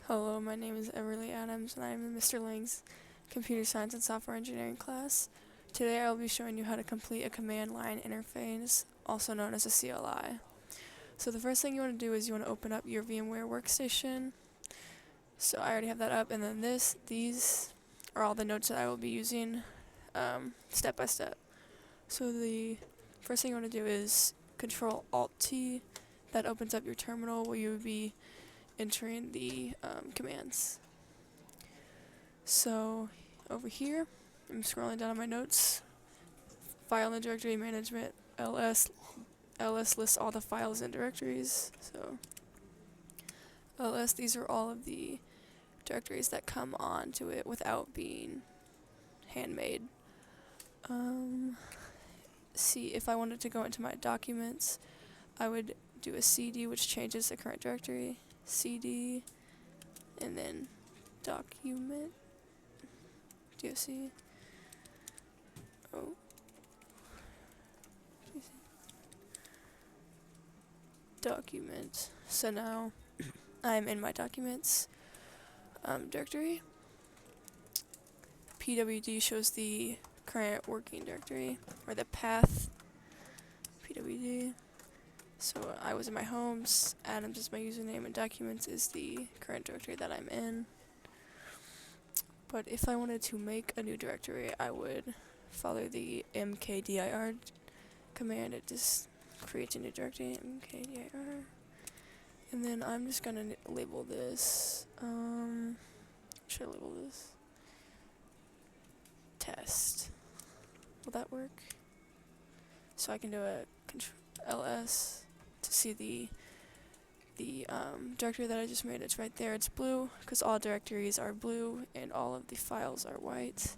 Hello, my name is Everly Adams, and I am in Mr. Lang's Computer Science and Software Engineering class. Today I will be showing you how to complete a command line interface, also known as a CLI. So the first thing you want to do is you want to open up your VMware workstation. So I already have that up, and then these are all the notes that I will be using step by step. So the first thing you want to do is Control-Alt-T. That opens up your terminal where you would be entering the commands. So over here, I'm scrolling down on my notes. File and directory management, ls. ls lists all the files and directories. So ls, these are all of the directories that come onto it without being handmade. See, if I wanted to go into my documents, I would do a cd, which changes the current directory, cd, and then document, doc. Oh. Document. So now I'm in my documents directory. pwd shows the current working directory, or the path pwd. So I was in my homes, Adams is my username, and documents is the current directory that I'm in. But if I wanted to make a new directory, I would follow the mkdir command. It just creates a new directory, mkdir. And then I'm just gonna label this, should I label this? Test. Will that work? So I can do a ls to see the directory that I just made. It's right there. It's blue because all directories are blue and all of the files are white.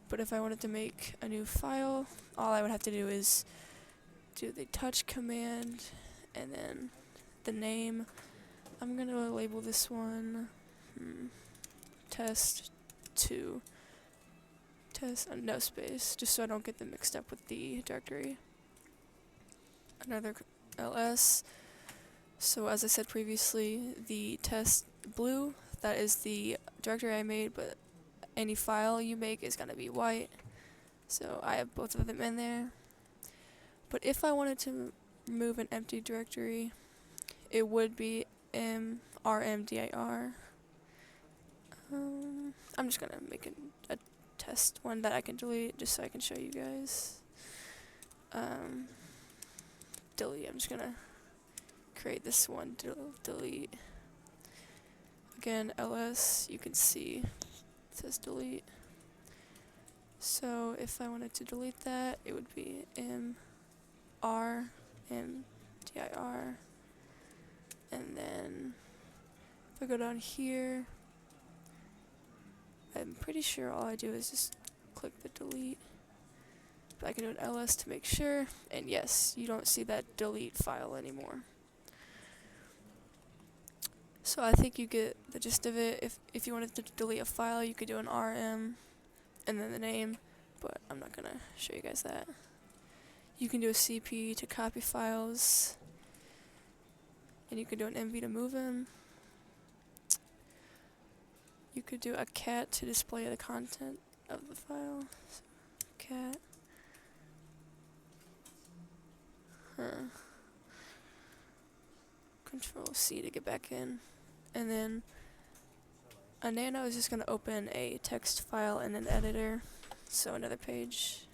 But if I wanted to make a new file, all I would have to do is do the touch command and then the name. I'm gonna label this one test 2. Test, no space, just so I don't get them mixed up with the directory. Another ls. So as I said previously, the test blue, that is the directory I made, but any file you make is gonna be white. So I have both of them in there. But if I wanted to remove an empty directory, it would be rmdir. I'm just gonna make a test one that I can delete just so I can show you guys. Delete. I'm just gonna create this one. Delete. Again, ls. You can see it says delete. So if I wanted to delete that, it would be rmdir, and then if I go down here, I'm pretty sure all I do is just click the delete. But I can do an ls to make sure, and yes, you don't see that delete file anymore. So I think you get the gist of it. If you wanted to delete a file, you could do an rm and then the name, but I'm not gonna show you guys that. You can do a cp to copy files, and you could do an mv to move them. You could do a cat to display the content of the file. So, cat. Control C to get back in. And then a nano is just going to open a text file in an editor. So another page,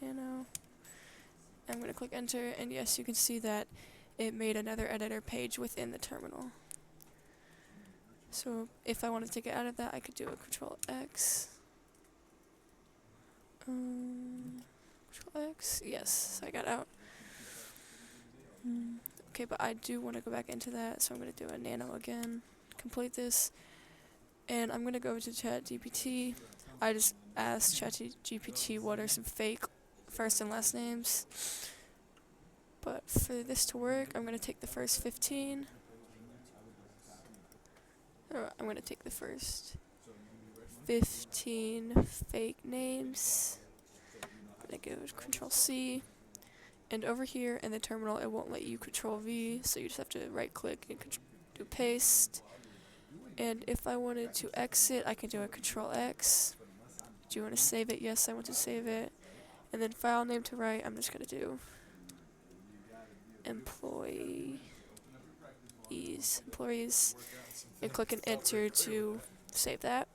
nano. I'm going to click enter, and yes, you can see that it made another editor page within the terminal. So if I wanted to get out of that, I could do a Control X. Control X, yes, so I got out. Okay, but I do want to go back into that, so I'm going to do a nano again, complete this, and I'm going to go to ChatGPT. I just asked ChatGPT what are some fake first and last names, but for this to work, I'm going to take the first 15. I'm going to take the first 15 fake names. I'm going to go to Control C. And over here in the terminal, it won't let you Control V, so you just have to right click and do paste. And if I wanted to exit, I can do a Control X. Do you want to save it? Yes, I want to save it. And then file name to write, I'm just going to do employees, and click and enter to save that.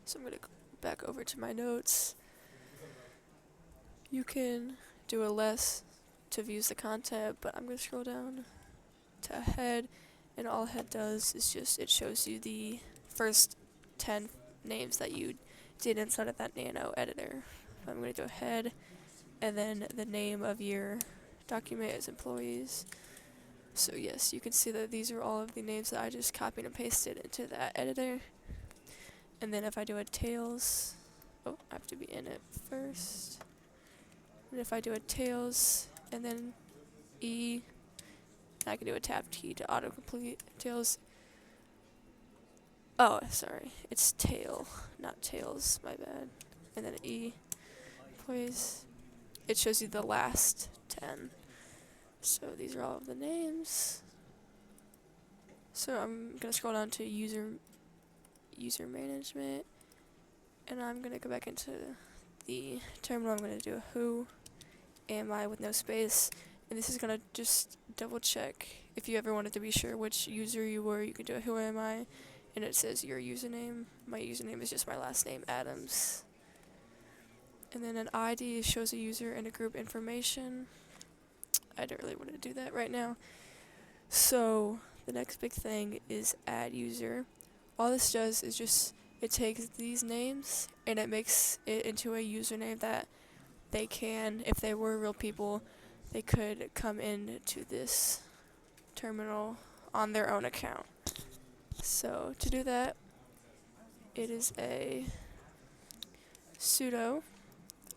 So I'm going to go back over to my notes. You can do a less to view the content, but I'm going to scroll down to head, and all head does is just, it shows you the first 10 names that you did inside of that nano editor. I'm going to do a head, and then the name of your document is employees. So yes, you can see that these are all of the names that I just copied and pasted into that editor. And then if I do a tails, oh, I have to be in it first. And if I do a tails, and then E, I can do a tab key to autocomplete tails. Oh, sorry, it's tail, not tails, my bad. And then E, employees. It shows you the last 10. So these are all of the names. So I'm going to scroll down to user management, and I'm going to go back into the terminal. I'm going to do a who am I with no space, and this is going to just double check if you ever wanted to be sure which user you were. You can do a who am I, and it says your username. My username is just my last name, Adams. And then an ID shows a user and a group information. I don't really want to do that right now. So the next big thing is add user. All this does is just, it takes these names and it makes it into a username that they can, if they were real people, they could come into this terminal on their own account. So to do that, it is a sudo.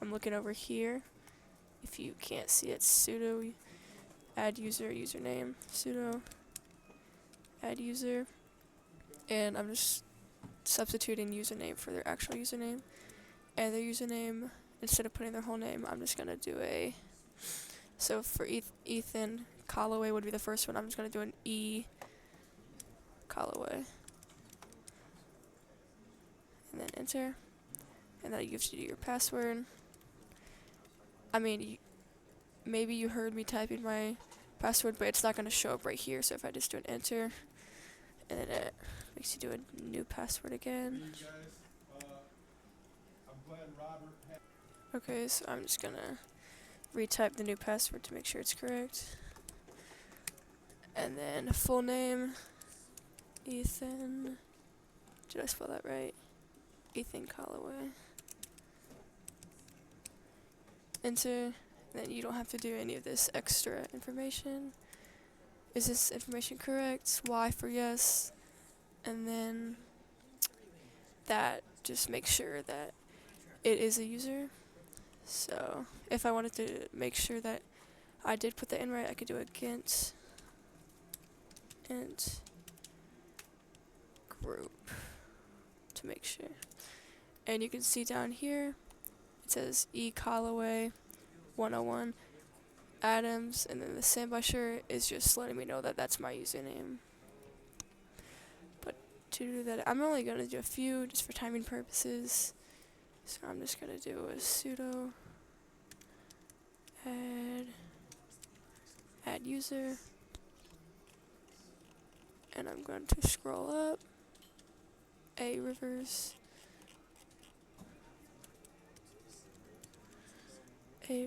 I'm looking over here. If you can't see it, sudo add user username, sudo add user, and I'm just substituting username for their actual username. And their username, instead of putting their whole name, I'm just gonna do a, so for Ethan Callaway would be the first one. I'm just gonna do an E Callaway, and then enter, and then you have to do your password. I mean, maybe you heard me typing my password, but it's not going to show up right here. So if I just do an enter, and then it makes you do a new password again. Okay, so I'm just going to retype the new password to make sure it's correct. And then full name, Ethan, did I spell that right? Ethan Callaway. Enter. Then you don't have to do any of this extra information. Is this information correct? Y for yes. And then that just makes sure that it is a user. So if I wanted to make sure that I did put that in right, I could do a int group to make sure. And you can see down here, it says E Callaway 101 Adams, and then the standby shirt is just letting me know that that's my username. But to do that, I'm only going to do a few just for timing purposes. So I'm just going to do a sudo add user, and I'm going to scroll up, A Rivers, I'm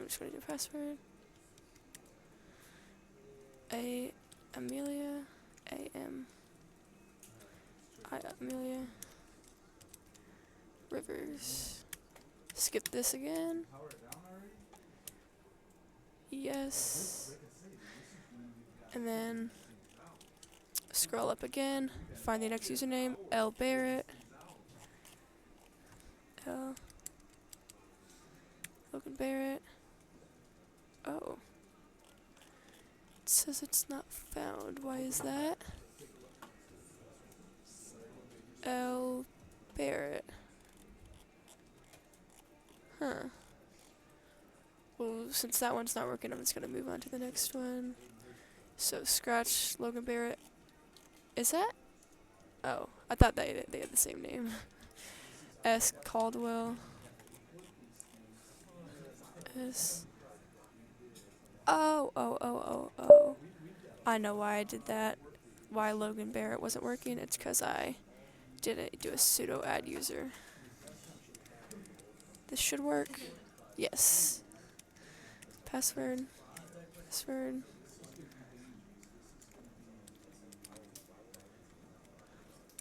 just going to do password, Amelia, Amelia, Rivers. Skip this again. Yes. And then scroll up again, find the next username, L Barrett. Logan Barrett. Oh. It says it's not found. Why is that? L Barrett. Huh. Well, since that one's not working, I'm just gonna move on to the next one. So Scratch Logan Barrett. Is that? Oh, I thought they had the same name. S Caldwell. S. Oh. I know why I did that. Why Logan Barrett wasn't working. It's because I didn't do a sudo add user. This should work. Yes. Password.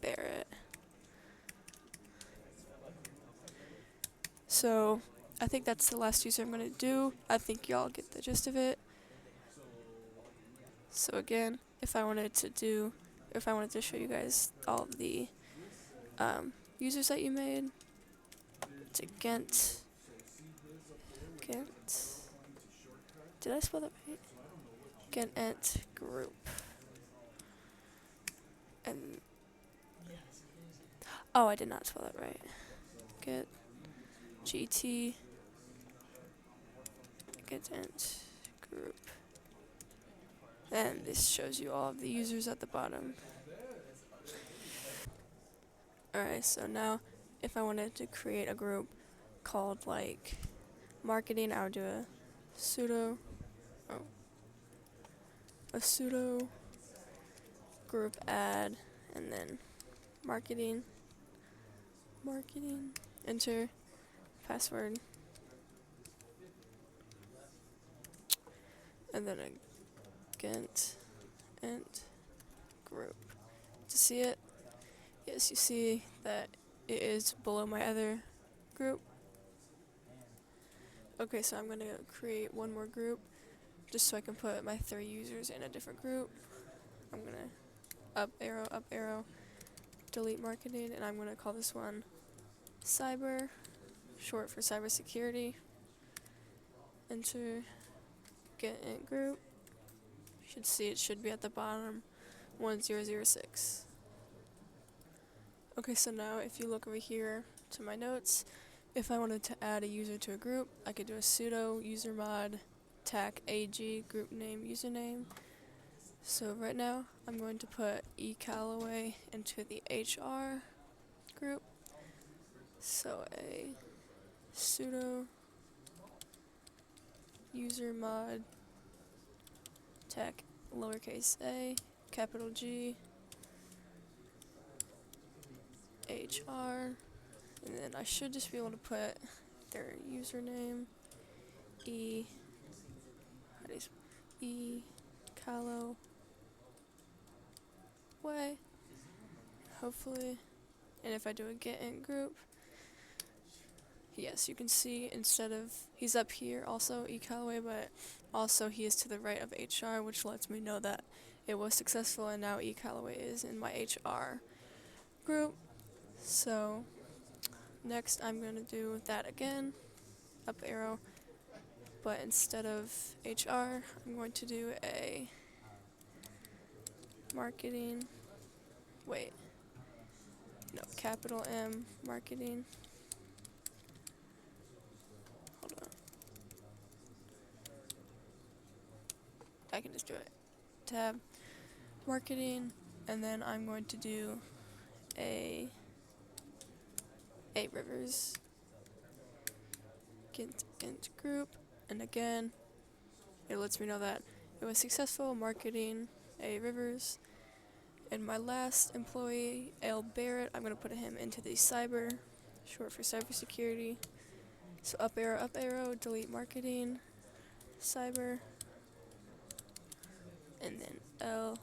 Barrett. So I think that's the last user I'm going to do. I think y'all get the gist of it. So again, if I wanted to show you guys all of the users that you made, it's a Gent. Did I spell that right? Gent group. And I did not spell that right. Get GT. Gent group. And this shows you all of the users at the bottom. Alright, so now if I wanted to create a group called like marketing, I would do a sudo group add and then marketing, enter password, and then a Gent group. To see it, yes, you see that it is below my other group. Okay, so I'm going to create one more group just so I can put my 3 users in a different group. I'm going to up arrow, delete marketing, and I'm going to call this one cyber, short for cybersecurity. Enter get int group. You should see it should be at the bottom, 1006. Okay, so now if you look over here to my notes, if I wanted to add a user to a group, I could do a sudo usermod tac ag group name username. So right now I'm going to put eCallaway into the HR group. So a sudo usermod tac lowercase a capital G HR, and then I should just be able to put their username Callaway, hopefully. And if I do a get int group, yes, you can see instead of he's up here also eCallaway, but also he is to the right of HR, which lets me know that it was successful, and now eCallaway is in my HR group. So next I'm going to do that again, up arrow, but instead of HR, I'm going to do a marketing, capital M, marketing, hold on, I can just do it, tab, marketing, and then I'm going to do a Rivers, get int group, and again, it lets me know that it was successful, marketing, A Rivers, and my last employee, L Barrett, I'm going to put him into the cyber, short for cybersecurity. So up arrow, delete marketing, cyber, and then L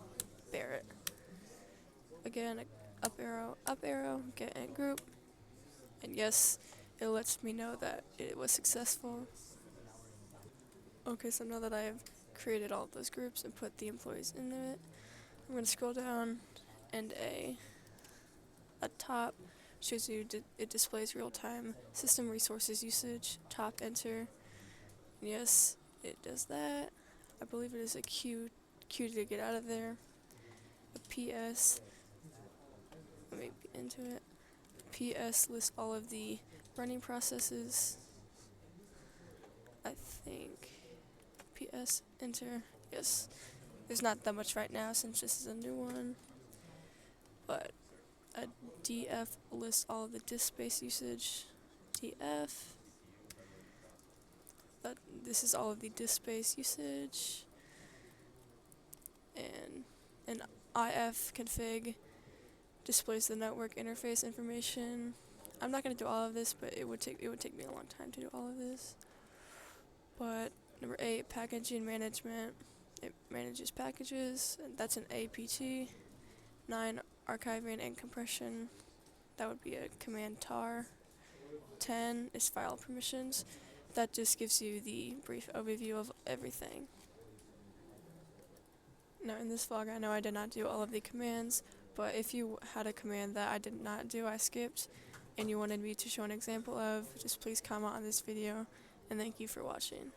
Barrett. Again, up arrow, get int group, and yes, it lets me know that it was successful. Okay, so now that I have created all of those groups and put the employees in it, I'm going to scroll down, and a top shows you it displays real-time system resources usage, top enter, and yes, it does that. I believe it is a Q to get out of there, a PS, let me get into it, PS lists all of the running processes, I think, PS enter, yes, There's not that much right now since this is a new one, but a df lists all of the disk space usage. df, this is all of the disk space usage, and an if config displays the network interface information. I'm not going to do all of this, but it would take me a long time to do all of this. But number 8, packaging management. It manages packages, and that's an APT. 9, archiving and compression. That would be a command tar. 10 is file permissions. That just gives you the brief overview of everything. Now in this vlog, I know I did not do all of the commands, but if you had a command that I did not do, I skipped, and you wanted me to show an example of, just please comment on this video, and thank you for watching.